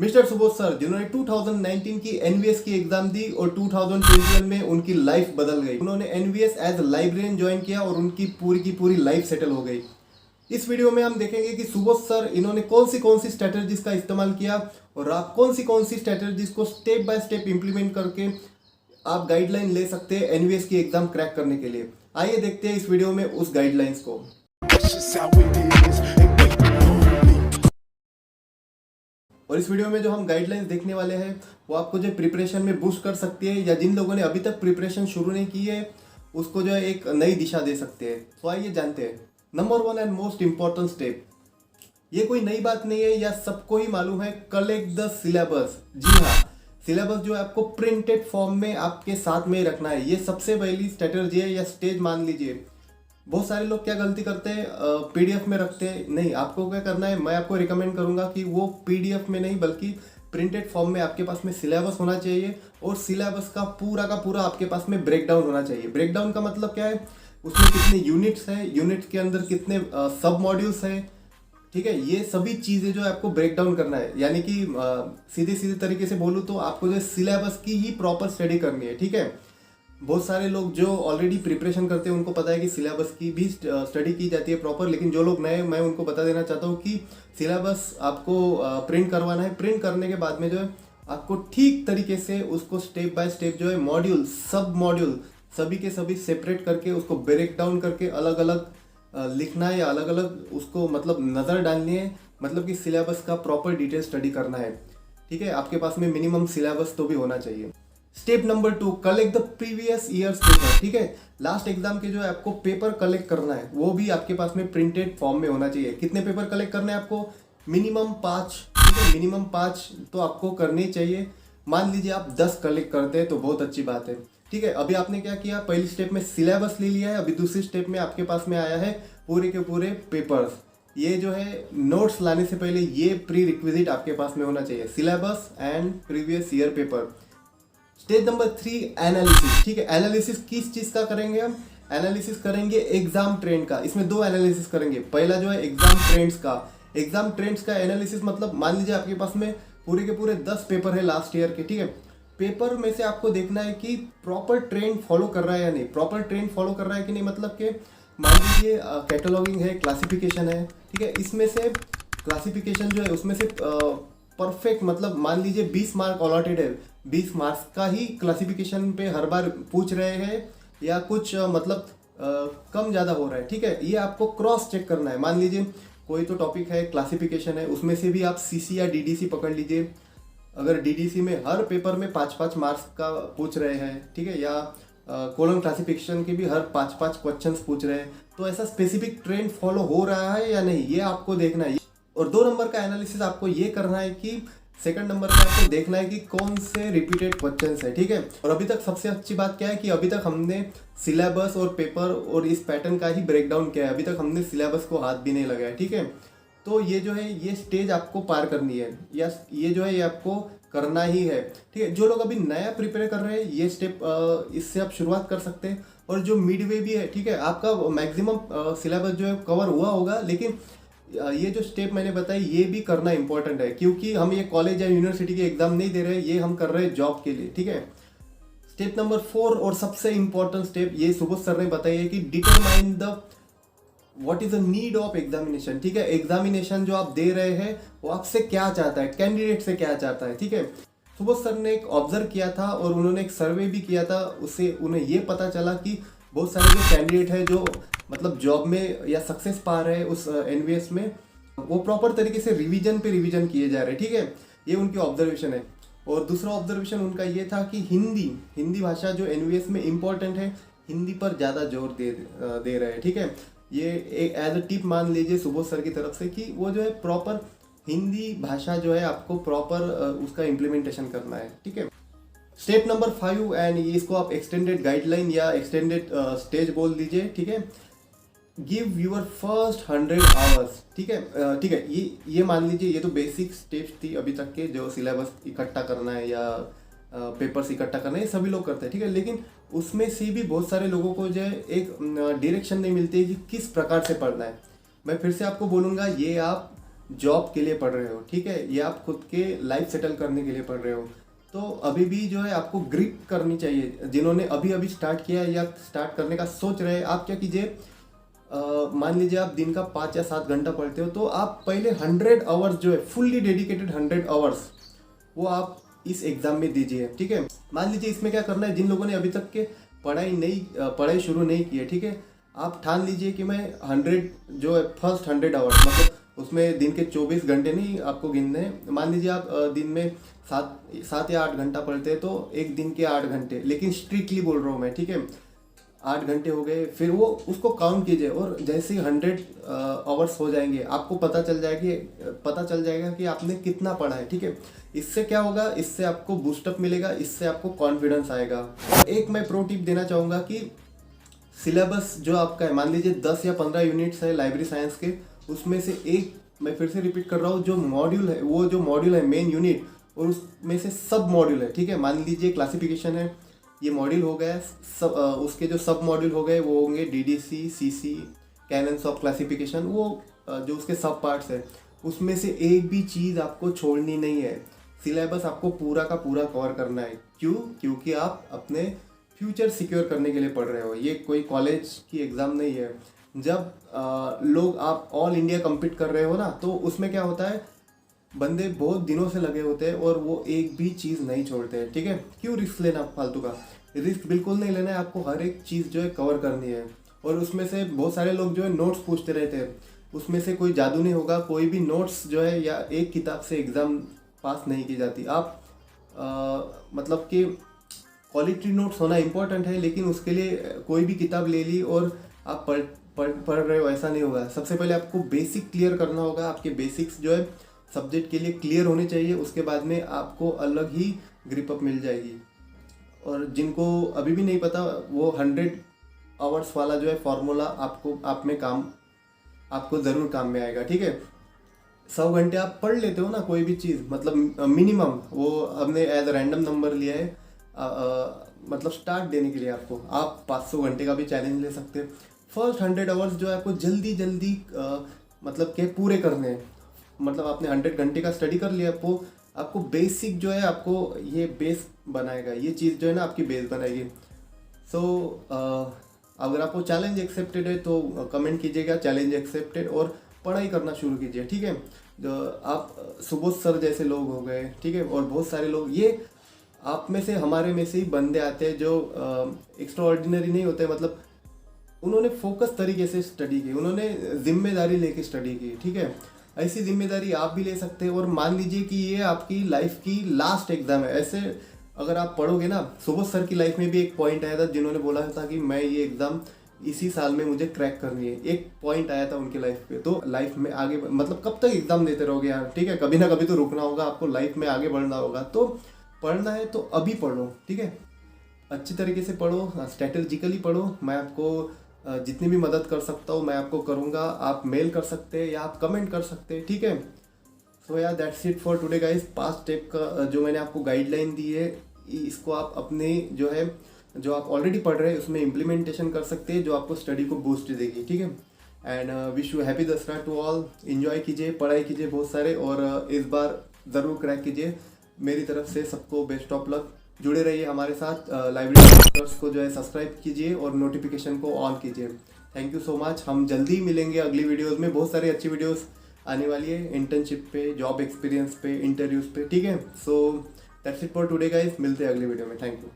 Mister Subodh sir जिन्होंने 2019 की NVS की एग्जाम दी और 2021 में उनकी लाइफ बदल गई। उन्होंने एनवीएस एज लाइब्रेरियन ज्वाइन किया और उनकी पूरी की पूरी लाइफ सेटल हो गई। इस वीडियो में हम देखेंगे कि सुबोध सर इन्होंने कौन सी स्ट्रेटजीज का इस्तेमाल किया और आप कौन सी स्ट्रेटजीज को स्टेप बाय स्टेप इंप्लीमेंट करके आप गाइडलाइन ले सकते हैं एनवीएस की एग्जाम क्रैक करने के लिए। आइए देखते हैं इस वीडियो में उस गाइडलाइंस को। और इस वीडियो में जो हम गाइडलाइंस देखने वाले हैं वो आपको जो प्रिपरेशन में बूस्ट कर सकती है, या जिन लोगों ने अभी तक प्रिपरेशन शुरू नहीं की है उसको जो है एक नई दिशा दे सकते हैं। तो आइए जानते हैं। Number 1 and most important step, ये कोई नई बात नहीं है या सबको ही मालूम है, कलेक्ट द सिलेबस। जी हाँ, सिलेबस जो है आपको प्रिंटेड फॉर्म में आपके साथ में ही रखना है। ये सबसे पहली स्ट्रेटजी है या स्टेज मान लीजिए। बहुत सारे लोग क्या गलती करते हैं, पीडीएफ में रखते हैं। नहीं, आपको क्या करना है, मैं आपको रिकमेंड करूंगा कि वो पीडीएफ में नहीं बल्कि प्रिंटेड फॉर्म में आपके पास में सिलेबस होना चाहिए और सिलेबस का पूरा आपके पास में ब्रेकडाउन होना चाहिए। ब्रेकडाउन का मतलब क्या है, उसमें कितने यूनिट्स है, यूनिट्स के अंदर कितने सब मॉड्यूल्स है, ठीक है, ये सभी चीज़ें जो है आपको ब्रेक डाउन करना है। यानी कि सीधे तरीके से बोलूँ तो आपको जो सिलेबस की ही प्रॉपर स्टडी करनी है। ठीक है, बहुत सारे लोग जो ऑलरेडी प्रिपरेशन करते हैं उनको पता है कि सिलेबस की भी स्टडी की जाती है प्रॉपर, लेकिन जो लोग नए, मैं उनको बता देना चाहता हूँ कि सिलेबस आपको प्रिंट करवाना है। प्रिंट करने के बाद में जो है आपको ठीक तरीके से उसको स्टेप बाय स्टेप जो है मॉड्यूल, सब मॉड्यूल सभी के सभी सेपरेट करके उसको ब्रेक डाउन करके अलग अलग लिखना है या अलग अलग उसको मतलब नज़र डालनी है। मतलब कि सिलेबस का प्रॉपर डिटेल स्टडी करना है। ठीक है, आपके पास में मिनिमम सिलेबस तो भी होना चाहिए। Step number 2, collect the previous years paper. ठीक है, लास्ट एग्जाम के जो है आपको पेपर कलेक्ट करना है, वो भी आपके पास में प्रिंटेड फॉर्म में होना चाहिए। कितने पेपर कलेक्ट करने हैं आपको? मिनिमम 5। ठीक है, मिनिमम 5 तो आपको करने चाहिए। मान लीजिए आप 10 कलेक्ट करते हैं तो बहुत अच्छी बात है। ठीक है, अभी आपने क्या किया, पहली स्टेप में सिलेबस ले लिया है, अभी दूसरी स्टेप में आपके पास में आया है पूरे के पूरे पेपर्स। ये जो है नोट्स लाने से पहले ये प्री रिक्विजिट आपके पास में होना चाहिए, syllabus and previous year paper. Stage number 3, analysis. ठीक है, एनालिसिस किस चीज़ का करेंगे हम? एनालिसिस करेंगे एग्जाम ट्रेंड का। इसमें 2 एनालिसिस करेंगे। पहला जो है एग्जाम ट्रेंड्स का। एग्जाम ट्रेंड्स का एनालिसिस मतलब मान लीजिए आपके पास में पूरे के पूरे 10 पेपर है लास्ट ईयर के। ठीक है, पेपर में से आपको देखना है कि प्रॉपर ट्रेंड फॉलो कर रहा है या नहीं। प्रॉपर ट्रेंड फॉलो कर रहा है कि नहीं, मतलब कि मान लीजिए कैटलॉगिंग है, क्लासिफिकेशन है। ठीक है, इसमें से क्लासिफिकेशन जो है उसमें से परफेक्ट मतलब मान लीजिए 20 मार्क अलॉटेड है, 20 मार्क्स का ही क्लासिफिकेशन पे हर बार पूछ रहे हैं या कुछ मतलब कम ज़्यादा हो रहा है। ठीक है, ये आपको क्रॉस चेक करना है। मान लीजिए कोई तो टॉपिक है, क्लासिफिकेशन है, उसमें से भी आप सीसी या डीडीसी पकड़ लीजिए। अगर डीडीसी में हर पेपर में 5-5 मार्क्स का पूछ रहे हैं, ठीक है, या कॉलम क्लासिफिकेशन के भी हर 5-5 क्वेश्चंस पूछ रहे हैं, तो ऐसा स्पेसिफिक ट्रेंड फॉलो हो रहा है या नहीं, ये आपको देखना है। और 2 नंबर का एनालिसिस आपको ये करना है कि सेकंड नंबर में आपको देखना है कि कौन से रिपीटेड क्वेश्चंस है। ठीक है, और अभी तक सबसे अच्छी बात क्या है कि अभी तक हमने सिलेबस और पेपर और इस पैटर्न का ही ब्रेकडाउन किया है, अभी तक हमने सिलेबस को हाथ भी नहीं लगाया। ठीक है, तो ये जो है ये स्टेज आपको पार करनी है, या ये जो है ये आपको करना ही है। ठीक है, जो लोग अभी नया प्रिपेयर कर रहे हैं ये स्टेप इससे आप शुरुआत कर सकते हैं। और जो मिड वे भी है, ठीक है, आपका मैक्सिमम सिलेबस जो है कवर हुआ होगा, लेकिन ये जो स्टेप मैंने बताई ये भी करना इंपॉर्टेंट है, क्योंकि हम ये कॉलेज या यूनिवर्सिटी के एग्जाम नहीं दे रहे हैं, ये हम कर रहे हैं जॉब के लिए। ठीक है, स्टेप नंबर 4 और सबसे इंपॉर्टेंट स्टेप ये सुबोध सर ने बताई है कि determine the what is the need of examination. ठीक है, एग्जामिनेशन जो आप दे रहे हैं वो आपसे क्या चाहता है, कैंडिडेट से क्या चाहता है। ठीक है, सुबोध सर ने एक ऑब्जर्व किया था और उन्होंने एक सर्वे भी किया था, उससे उन्हें ये पता चला कि बहुत सारे जो कैंडिडेट है जो मतलब जॉब में या सक्सेस पा रहे हैं उस एनवीएस में, वो प्रॉपर तरीके से रिवीजन पे रिवीजन किए जा रहे हैं। ठीक है, ये उनकी ऑब्जर्वेशन है। और दूसरा ऑब्जर्वेशन उनका ये था कि हिंदी भाषा जो एनवीएस में इम्पोर्टेंट है, हिंदी पर ज़्यादा जोर दे रहे हैं। ठीक है, ये एक एज अ टिप मान लीजिए सुबोध सर की तरफ से कि वो जो है प्रॉपर हिंदी भाषा जो है आपको प्रॉपर उसका इम्प्लीमेंटेशन करना है। ठीक है, स्टेप नंबर 5 एंड इसको आप एक्सटेंडेड गाइडलाइन या एक्सटेंडेड स्टेज बोल दीजिए। ठीक है, गिव यूर फर्स्ट 100 आवर्स। ठीक है, ठीक है, ये मान लीजिए ये तो बेसिक स्टेप्स थी अभी तक के, जो सिलेबस इकट्ठा करना है या पेपर्स इकट्ठा करना है, ये सभी लोग करते हैं। ठीक है, लेकिन उसमें से भी बहुत सारे लोगों को जो है एक डायरेक्शन नहीं मिलती है कि किस प्रकार से पढ़ना है। मैं फिर से आपको बोलूँगा, ये आप जॉब के लिए पढ़ रहे हो, ठीक है, या आप खुद के लाइफ सेटल करने के लिए पढ़ रहे हो, तो अभी भी जो है आपको ग्रिप करनी चाहिए। जिन्होंने अभी अभी स्टार्ट किया है या स्टार्ट करने का सोच रहे हैं, आप क्या कीजिए, मान लीजिए आप दिन का 5 या 7 घंटा पढ़ते हो, तो आप पहले 100 आवर्स जो है फुल्ली डेडिकेटेड 100 आवर्स वो आप इस एग्ज़ाम में दीजिए, ठीक है। मान लीजिए इसमें क्या करना है, जिन लोगों ने अभी तक के पढ़ाई शुरू नहीं की है, ठीक है, आप ठान लीजिए कि मैं 100 जो है फर्स्ट 100 आवर्स, मतलब उसमें दिन के 24 घंटे नहीं आपको गिनने हैं। मान लीजिए आप दिन में 7 या 8 घंटा पढ़ते हैं, तो एक दिन के 8 घंटे, लेकिन स्ट्रिक्टली बोल रहा हूँ मैं, ठीक है, 8 घंटे हो गए, फिर वो उसको काउंट कीजिए, और जैसे ही 100 आवर्स हो जाएंगे आपको पता चल जाएगा कि आपने कितना पढ़ा है, ठीक है। इससे क्या होगा, इससे आपको बूस्टअप मिलेगा, इससे आपको कॉन्फिडेंस आएगा। और एक मैं प्रो टिप देना चाहूँगा कि सिलेबस जो आपका है, मान लीजिए 10 या 15 यूनिट्स है लाइब्रेरी साइंस के, उसमें से एक, मैं फिर से रिपीट कर रहा हूँ, जो मॉड्यूल है, वो जो मॉड्यूल है मेन यूनिट, और उसमें से सब मॉड्यूल है, ठीक है। मान लीजिए क्लासिफिकेशन है, ये मॉड्यूल हो गया, सब उसके जो सब मॉड्यूल हो गए वो होंगे DDC, CC, cannons of classification, वो जो उसके सब पार्ट्स है, उसमें से एक भी चीज़ आपको छोड़नी नहीं है। सिलेबस आपको पूरा का पूरा कवर करना है। क्यों? क्योंकि आप अपने फ्यूचर सिक्योर करने के लिए पढ़ रहे हो, ये कोई कॉलेज की एग्ज़ाम नहीं है। जब लोग आप ऑल इंडिया कम्पीट कर रहे हो ना, तो उसमें क्या होता है, बंदे बहुत दिनों से लगे होते हैं और वो एक भी चीज़ नहीं छोड़ते हैं, ठीक है। क्यों रिस्क लेना फालतू का? रिस्क बिल्कुल नहीं लेना है, आपको हर एक चीज़ जो है कवर करनी है। और उसमें से बहुत सारे लोग जो है नोट्स पूछते रहते हैं, उसमें से कोई जादू नहीं होगा, कोई भी नोट्स जो है या एक किताब से एग्ज़ाम पास नहीं की जाती। आप मतलब कि क्वालिटी नोट्स होना इम्पोर्टेंट है, लेकिन उसके लिए कोई भी किताब ले ली और आप पढ़ रहे हो, ऐसा नहीं होगा। सबसे पहले आपको बेसिक क्लियर करना होगा, आपके बेसिक्स जो है सब्जेक्ट के लिए क्लियर होने चाहिए, उसके बाद में आपको अलग ही ग्रिप अप मिल जाएगी। और जिनको अभी भी नहीं पता, वो 100 आवर्स वाला जो है फॉर्मूला आपको ज़रूर काम में आएगा, ठीक है। 100 घंटे आप पढ़ लेते हो ना कोई भी चीज़, मतलब मिनिमम, वो हमने एज अ रैंडम नंबर लिया है, मतलब स्टार्ट देने के लिए आपको, आप 500 घंटे का भी चैलेंज ले सकते हैं। फर्स्ट 100 आवर्स जो है आपको जल्दी जल्दी मतलब के पूरे करने हैं। मतलब आपने 100 घंटे का स्टडी कर लिया, आपको बेसिक जो है, आपको ये बेस बनाएगा, ये चीज़ जो है ना आपकी बेस बनाएगी। सो अगर आपको चैलेंज एक्सेप्टेड है तो कमेंट कीजिएगा चैलेंज एक्सेप्टेड, और पढ़ाई करना शुरू कीजिए, ठीक है। आप सुबोध सर जैसे लोग हो गए, ठीक है, और बहुत सारे लोग, ये आप में से, हमारे में से ही बंदे आते हैं जो एक्स्ट्रा ऑर्डिनरी नहीं होते, मतलब उन्होंने फोकस तरीके से स्टडी की, उन्होंने जिम्मेदारी लेके स्टडी की, ठीक है। ऐसी जिम्मेदारी आप भी ले सकते हैं। और मान लीजिए कि ये आपकी लाइफ की लास्ट एग्जाम है, ऐसे अगर आप पढ़ोगे ना, सुबोध सर की लाइफ में भी एक पॉइंट आया था, जिन्होंने बोला था कि मैं ये एग्ज़ाम इसी साल में मुझे क्रैक करनी है, एक पॉइंट आया था उनकी लाइफ पे। तो लाइफ में आगे, मतलब कब तक एग्ज़ाम देते रहोगे यार, ठीक है, कभी ना कभी तो रुकना होगा, आपको लाइफ में आगे बढ़ना होगा। तो पढ़ना है तो अभी पढ़ो, ठीक है, अच्छी तरीके से पढ़ो, स्ट्रेटेजिकली पढ़ो। मैं आपको जितनी भी मदद कर सकता हूँ मैं आपको करूँगा। आप मेल कर सकते हैं या आप कमेंट कर सकते हैं, ठीक है। सो यार, that's it for today guys. 5 step का जो मैंने आपको गाइडलाइन दी है, इसको आप अपने जो आप ऑलरेडी पढ़ रहे हैं उसमें इम्प्लीमेंटेशन कर सकते हैं, जो आपको स्टडी को बूस्ट देगी, ठीक है। And wish you happy Dasara to all. Enjoy कीजिए, पढ़ाई कीजिए बहुत सारे, और इस बार ज़रूर क्रैक कीजिए। मेरी तरफ से सबको बेस्ट ऑफ लक। जुड़े रहिए हमारे साथ। लाइब्रेरी डॉक्टर्स को जो है सब्सक्राइब कीजिए और नोटिफिकेशन को ऑन कीजिए। Thank you so much. हम जल्दी मिलेंगे अगली वीडियोस में। बहुत सारी अच्छी वीडियोस आने वाली है, इंटर्नशिप पे, जॉब एक्सपीरियंस पे, इंटरव्यूज़ पे, ठीक है। So that's it for today guys. मिलते हैं अगली वीडियो में। Thank you.